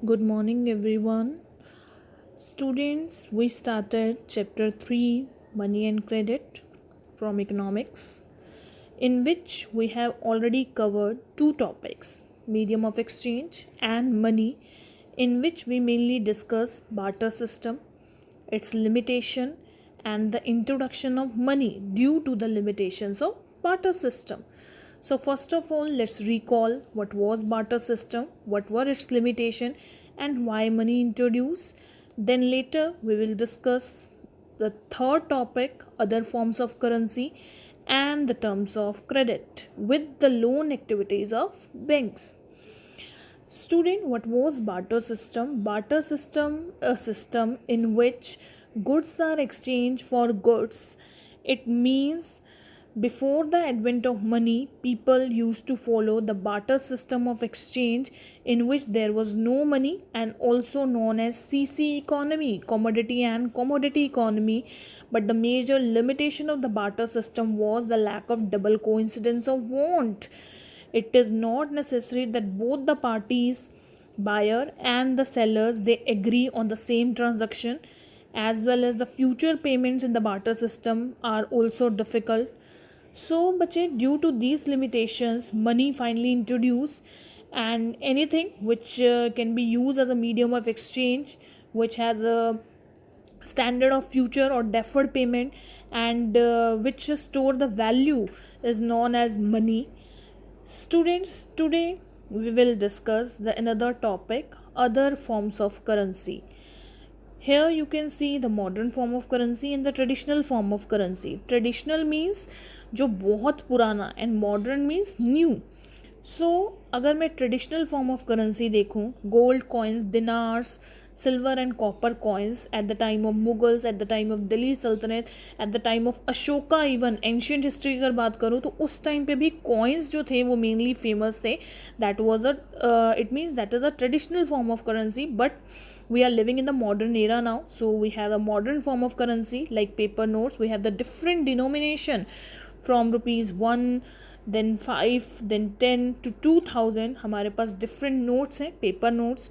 Good morning, everyone. Students, we started chapter 3 Money and Credit from Economics, in which we have already covered two topics medium of exchange and money, in which we mainly discuss barter system, its limitation, and the introduction of money due to the limitations of barter system. So first of all, let's recall what was barter system, what were its limitation, and why money introduced. Then later we will discuss the third topic, other forms of currency and the terms of credit with the loan activities of banks. Student, what was barter system? Barter system, a system in which goods are exchanged for goods. It means before the advent of money, people used to follow the barter system of exchange in which there was no money and also known as CC economy, commodity and commodity economy. But the major limitation of the barter system was the lack of double coincidence of want. It is not necessary that both the parties, buyer and the sellers, they agree on the same transaction, as well as the future payments in the barter system are also difficult. So, bache, due to these limitations, money finally introduced, and anything which can be used as a medium of exchange, which has a standard of future or deferred payment, and which store the value, is known as money. Students, today we will discuss the another topic, other forms of currency. Here you can see the modern form of currency and the traditional form of currency. Traditional means जो बहुत पुराना and modern means new. So अगर मैं traditional form of currency देखूँ, gold coins, dinars, silver and copper coins at the time of Mughals, at the time of Delhi सल्तनत, at the time of Ashoka, even ancient history की अगर बात करूँ तो उस टाइम पे भी कॉइन्स जो थे वो मेनली फेमस थे. That was a it means that is a traditional form of currency. But we are living in the modern era now, so we have a modern form of currency like paper notes. We have the different denomination from rupees 1, then 5, then 10 to 2000. हमारे पास different notes हैं, paper notes.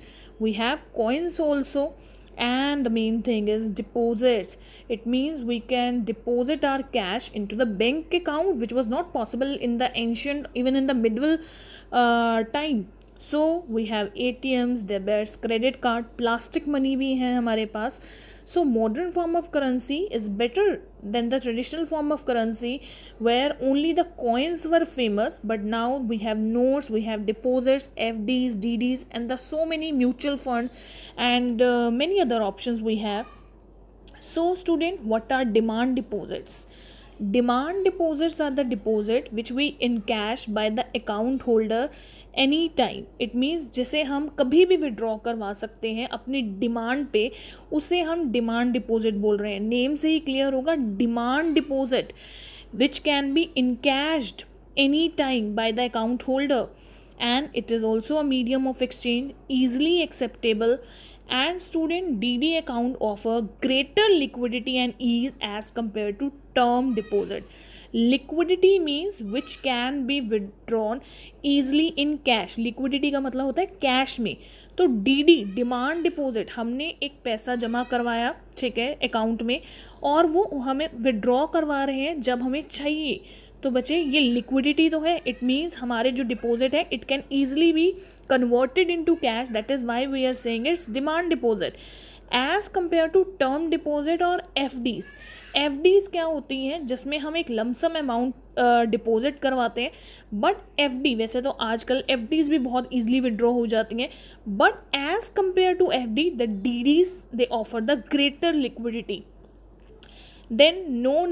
We have coins also. And the main thing is deposits. It means we can deposit our cash into the bank account, which was not possible in the ancient, even in the medieval time. So we have ATMs, debits, credit card, plastic money भी है हमारे पास. So modern form of currency is better than the traditional form of currency where only the coins were famous. But now we have notes, we have deposits, FDs, DDs, and the so many mutual fund and many other options we have. So student, what are demand deposits? Demand deposits are the deposit which we encash by the account holder any time. It means जिसे हम कभी भी withdraw करवा सकते हैं अपनी demand पे, उसे हम डिमांड डिपॉजिट बोल रहे हैं. नेम से ही क्लियर होगा, demand deposit which can be encashed any time by the account holder, and it is also a medium of exchange, easily acceptable. And student, DD account offer greater liquidity and ease as compared to term deposit. Liquidity means which can be withdrawn easily in cash. Liquidity का मतलब होता है cash में. तो DD, demand deposit, हमने एक पैसा जमा करवाया, ठीक है, अकाउंट में, और वो हमें विड्रॉ करवा रहे हैं जब हमें चाहिए. तो बच्चे, ये लिक्विडिटी तो है. इट मीन्स हमारे जो डिपॉजिट है it can easily be converted into cash. That is why we are saying it's demand deposit as compare to term deposit और FDs. FDs क्या होती हैं, जिसमें हम एक लमसम अमाउंट डिपॉजिट करवाते हैं. बट FD, वैसे तो आजकल FDs भी बहुत ईजिली विड्रॉ हो जाती हैं, but as compare to FD the DDs they offer the greater liquidity. Then no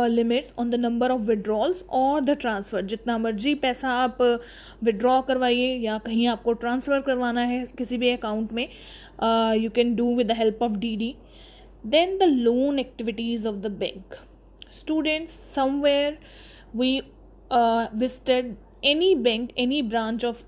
limits on the number of withdrawals और द ट्रांसफ़र. जितना मर्जी पैसा आप विड्रॉ करवाइए या कहीं आपको ट्रांसफ़र करवाना है किसी भी अकाउंट में, you can do with the help of DD. Then the loan activities of the bank. Students, somewhere we visited any bank, any branch of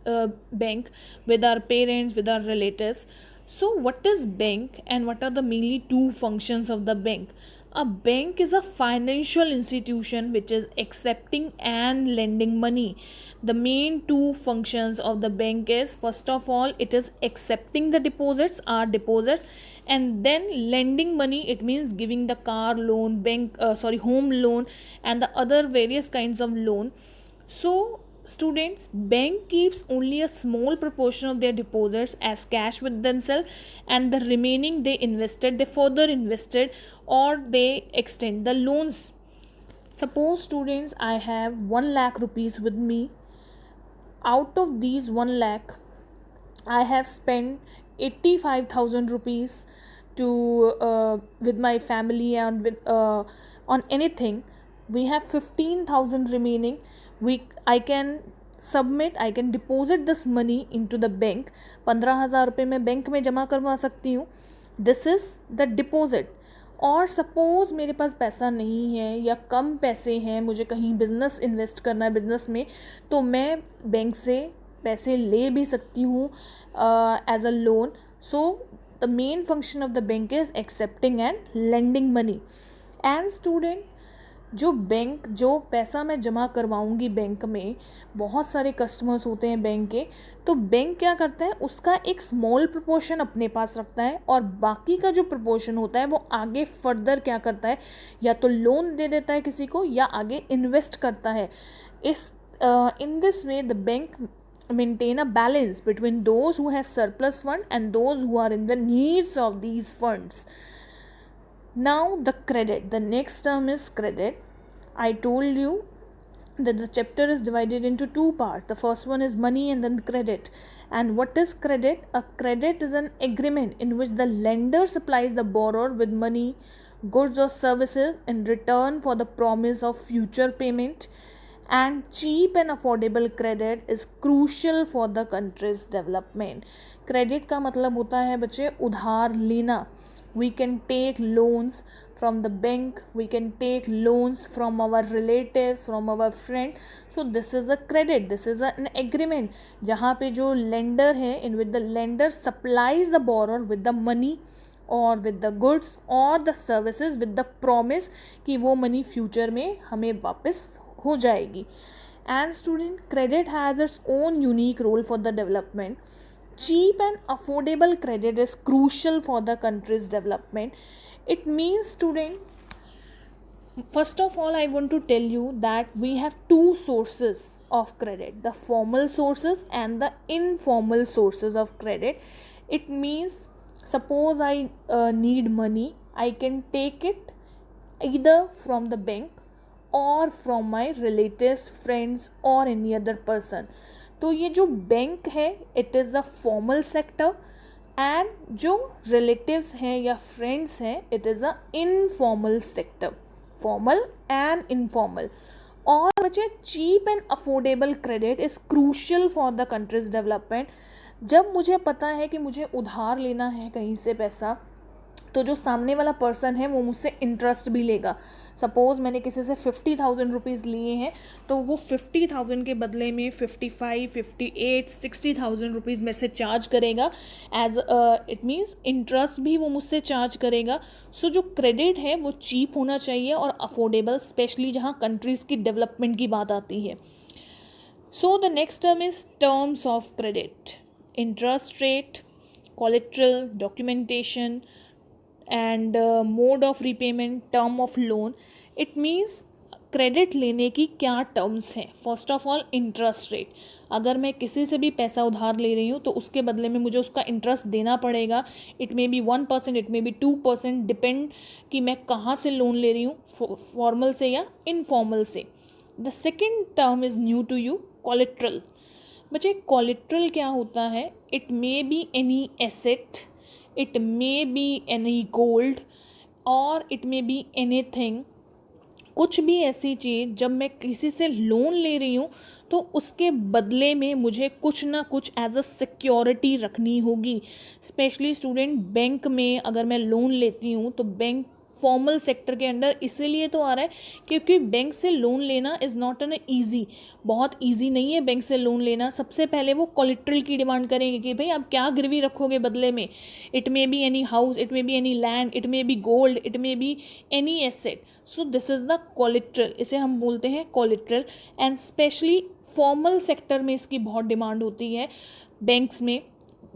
bank with our parents, with our relatives. So what is bank and what are the mainly two functions of the bank? A bank is a financial institution which is accepting and lending money. The main two functions of the bank is, first of all, it is accepting the deposits, our deposits, and then lending money. It means giving the car loan, home loan, and the other various kinds of loan. So students, bank keeps only a small proportion of their deposits as cash with themselves, and the remaining they further invested, or they extend the loans. Suppose students, I have 1 lakh rupees with me. Out of these 1 lakh, I have spent 85,000 rupees to with my family and with on anything. We have 15,000 remaining. I can deposit this money into the bank. 15,000 रुपये मैं bank में जमा करवा सकती हूँ. This is the deposit. और suppose मेरे पास पैसा नहीं है या कम पैसे हैं, मुझे कहीं बिजनेस इन्वेस्ट करना है बिजनेस में, तो मैं बैंक से पैसे ले भी सकती हूँ as a loan. So the main function of the bank is accepting and lending money. And student, जो पैसा मैं जमा करवाऊंगी बैंक में, बहुत सारे कस्टमर्स होते हैं बैंक के, तो बैंक क्या करता है, उसका एक स्मॉल प्रोपोर्शन अपने पास रखता है और बाकी का जो प्रोपोर्शन होता है वो आगे फर्दर क्या करता है, या तो लोन दे देता है किसी को या आगे इन्वेस्ट करता है. In this way the bank maintain a balance between those who have surplus fund and those who are in the needs of these funds. Now the credit, the next term is credit. I told you that the chapter is divided into two parts. The first one is money and then credit. And what is credit? A credit is an agreement in which the lender supplies the borrower with money, goods or services in return for the promise of future payment. And cheap and affordable credit is crucial for the country's development. Credit का मतलब होता है बच्चे उधार लेना. We can take loans from the bank, we can take loans from our relatives, from our friend. So this is a credit, this is an agreement जहाँ पे जो lender है, in which the lender supplies the borrower with the money or with the goods or the services with the promise कि वो money future में हमें वापस हो जाएगी. And student, credit has its own unique role for the development. Cheap and affordable credit is crucial for the country's development. It means, student, first of all I want to tell you that we have two sources of credit, the formal sources and the informal sources of credit. It means, suppose I need money, I can take it either from the bank और from my relatives, friends और any other person. तो ये जो bank है it is a formal sector, and जो relatives हैं या friends हैं it is a informal sector. Formal and informal. और बच्चे, cheap and affordable credit is crucial for the country's development. जब मुझे पता है कि मुझे उधार लेना है कहीं से पैसा, तो जो सामने वाला पर्सन है वो मुझसे इंटरेस्ट भी लेगा. सपोज़ मैंने किसी से 50,000 रुपीज़ लिए हैं, तो वो 50,000 के बदले में 55, 58, 60,000 रुपीज़ मेरे से चार्ज करेगा. एज इट मीन्स इंटरेस्ट भी वो मुझसे चार्ज करेगा. सो जो क्रेडिट है वो चीप होना चाहिए और अफोर्डेबल, स्पेशली जहाँ कंट्रीज़ की डेवलपमेंट की बात आती है. So the next term is terms of credit. Interest rate, collateral, documentation and mode of repayment, term of loan. It means credit लेने की क्या टर्म्स हैं. First of all, interest rate. अगर मैं किसी से भी पैसा उधार ले रही हूँ तो उसके बदले में मुझे उसका इंटरेस्ट देना पड़ेगा. It may B 1%, it may B 2%, depend कि मैं कहाँ से लोन ले रही हूँ, फॉर्मल से या इनफॉर्मल से. The second term is new to you, collateral. बच्चे, कोलेट्रल क्या होता है? It may be any asset, it may be any gold और it may be anything. कुछ भी ऐसी चीज़ जब मैं किसी से लोन ले रही हूँ तो उसके बदले में मुझे कुछ ना कुछ एज अ सिक्योरिटी रखनी होगी. स्पेशली स्टूडेंट, बैंक में अगर मैं लोन लेती हूँ तो बैंक फॉर्मल सेक्टर के अंडर इसीलिए तो आ रहा है क्योंकि बैंक से लोन लेना इज़ नॉट एन ईजी, बहुत ईजी नहीं है बैंक से लोन लेना। सबसे पहले वो कोलेट्रल की डिमांड करेंगे कि भाई आप क्या गिरवी रखोगे बदले में। It may be any house, it may be any land, it may B gold, it may be any asset. So this is the collateral, इसे हम बोलते हैं collateral. And specially formal sector में इसकी बहुत डिमांड होती है। बैंक्स में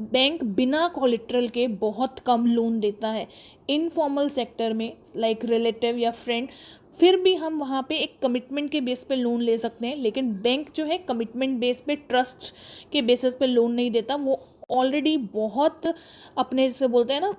बैंक बिना कोलेट्रल के बहुत कम लोन देता है। इनफॉर्मल सेक्टर में लाइक रिलेटिव या फ्रेंड, फिर भी हम वहाँ पे एक कमिटमेंट के बेस पे लोन ले सकते हैं, लेकिन बैंक जो है कमिटमेंट बेस पे, ट्रस्ट के बेसिस पे लोन नहीं देता। वो ऑलरेडी बहुत अपने जैसे बोलते हैं ना,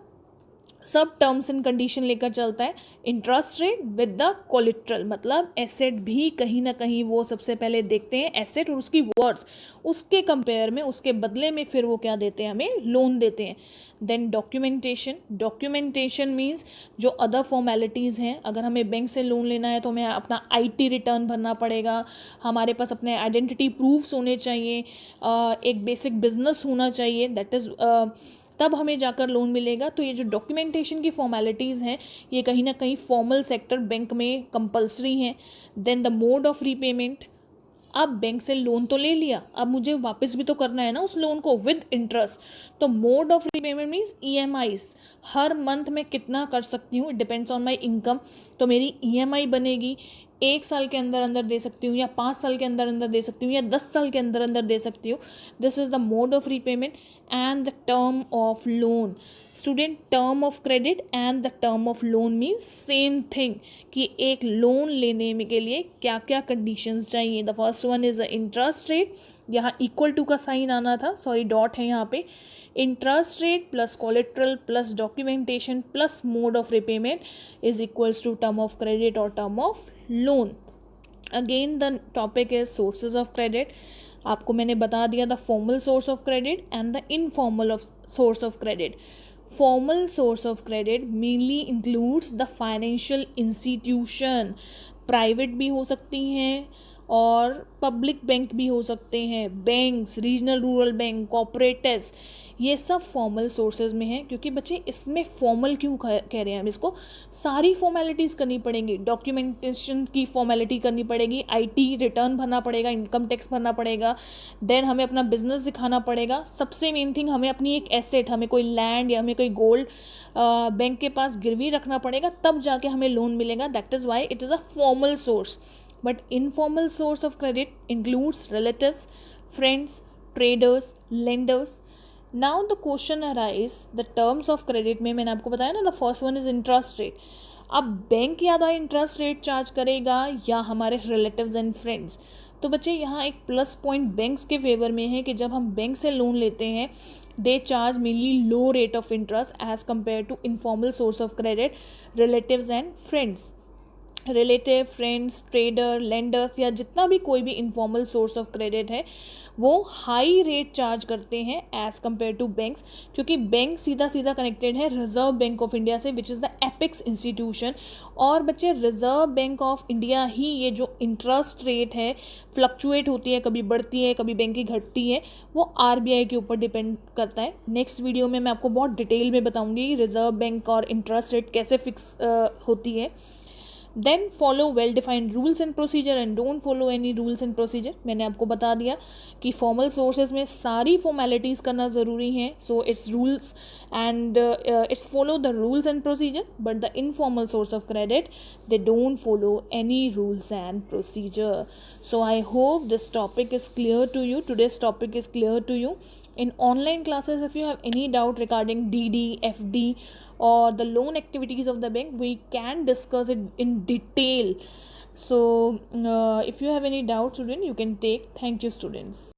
सब टर्म्स एंड कंडीशन लेकर चलता है। Interest rate with the collateral, मतलब एसेट भी कहीं ना कहीं वो सबसे पहले देखते हैं, एसेट और उसकी वर्थ, उसके कंपेयर में, उसके बदले में फिर वो क्या देते हैं, हमें लोन देते हैं। देन डॉक्यूमेंटेशन, डॉक्यूमेंटेशन मीन्स जो अदर फॉर्मेलिटीज़ हैं। अगर हमें बैंक से लोन लेना है तो हमें अपना IT रिटर्न भरना पड़ेगा, हमारे पास अपने आइडेंटिटी प्रूफ्स होने चाहिए, एक बेसिक बिजनेस होना चाहिए, दैट इज़ तब हमें जाकर लोन मिलेगा। तो ये जो डॉक्यूमेंटेशन की फॉर्मेलिटीज़ हैं ये कहीं ना कहीं फॉर्मल सेक्टर बैंक में कंपलसरी हैं। Then the mode of repayment, अब बैंक से लोन तो ले लिया, अब मुझे वापस भी तो करना है ना उस लोन को विद इंटरेस्ट। तो mode of repayment means EMIs, her month मैं कितना कर सकती हूँ, it depends on my income. तो मेरी EMI बनेगी, 1 साल के अंदर अंदर दे सकती हूँ, या 5 साल के अंदर अंदर दे सकती हूँ, या 10 साल के अंदर अंदर दे सकती हूँ। This is the mode of repayment and the term of loan. Student, term of credit and the term of loan means same thing, कि एक लोन लेने में के लिए क्या क्या कंडीशंस चाहिए। The first one is the interest rate, यहाँ इक्वल टू का साइन आना था, सॉरी डॉट है यहाँ पे। Interest rate plus collateral plus documentation plus mode of repayment is equals to term of credit और term of loan. Again the topic is sources of credit. आपको मैंने बता दिया the formal source of credit and the informal source of credit. Formal source of credit mainly includes the financial institution, private भी हो सकती हैं और public bank भी हो सकते हैं, banks, regional rural bank, cooperatives, ये सब फॉर्मल सोर्सेज में हैं। क्योंकि बच्चे इसमें फॉर्मल क्यों कह रहे हैं हम इसको, सारी फॉर्मेलिटीज़ करनी पड़ेंगी, डॉक्यूमेंटेशन की फॉर्मेलिटी करनी पड़ेगी, IT रिटर्न भरना पड़ेगा, इनकम टैक्स भरना पड़ेगा, देन हमें अपना बिजनेस दिखाना पड़ेगा, सबसे मेन थिंग हमें अपनी एक एसेट, हमें कोई लैंड या हमें कोई गोल्ड बैंक के पास गिरवी रखना पड़ेगा, तब जाके हमें लोन मिलेगा। That is why it is a formal source. But informal source of credit includes relatives, friends, traders, lenders. Now the question arise, the terms of credit में मैंने आपको बताया ना, the first one is interest rate. अब bank ज़्यादा interest rate charge करेगा या हमारे रिलेटिव्स एंड फ्रेंड्स। तो बच्चे यहाँ एक प्लस पॉइंट बैंक्स के फेवर में है कि जब हम बैंक से लोन लेते हैं they charge mainly low rate of interest as compare to informal source of credit, relatives and friends. Relative, friends, trader, lenders या जितना भी कोई भी इनफॉर्मल सोर्स ऑफ क्रेडिट है वो हाई रेट चार्ज करते हैं एज़ कम्पेयर टू बैंक्स, क्योंकि बैंक सीधा सीधा कनेक्टेड है रिजर्व बैंक ऑफ इंडिया से, which is the apex institution. और बच्चे रिजर्व बैंक ऑफ इंडिया ही ये जो इंटरेस्ट रेट है फ्लक्चुएट होती है, कभी बढ़ती है कभी बैंक की घटती है, वो RBI के ऊपर डिपेंड करता है। नेक्स्ट वीडियो में मैं आपको बहुत डिटेल में बताऊंगी रिजर्व बैंक और इंटरेस्ट रेट कैसे फिक्स होती है। Then follow well defined rules and procedure and don't follow any rules and procedure. मैंने आपको बता दिया कि फॉर्मल सोर्सेज में सारी फॉर्मेलिटीज़ करना ज़रूरी है, so it's rules and it's follow the rules and procedure, but the informal source of credit they don't follow any rules and procedure. So I hope this topic is clear to you. Today's topic is clear to you. In online classes, if you have any doubt regarding DD, FD or the loan activities of the bank, we can discuss it in detail. So if you have any doubt, student, you can take. Thank you, students.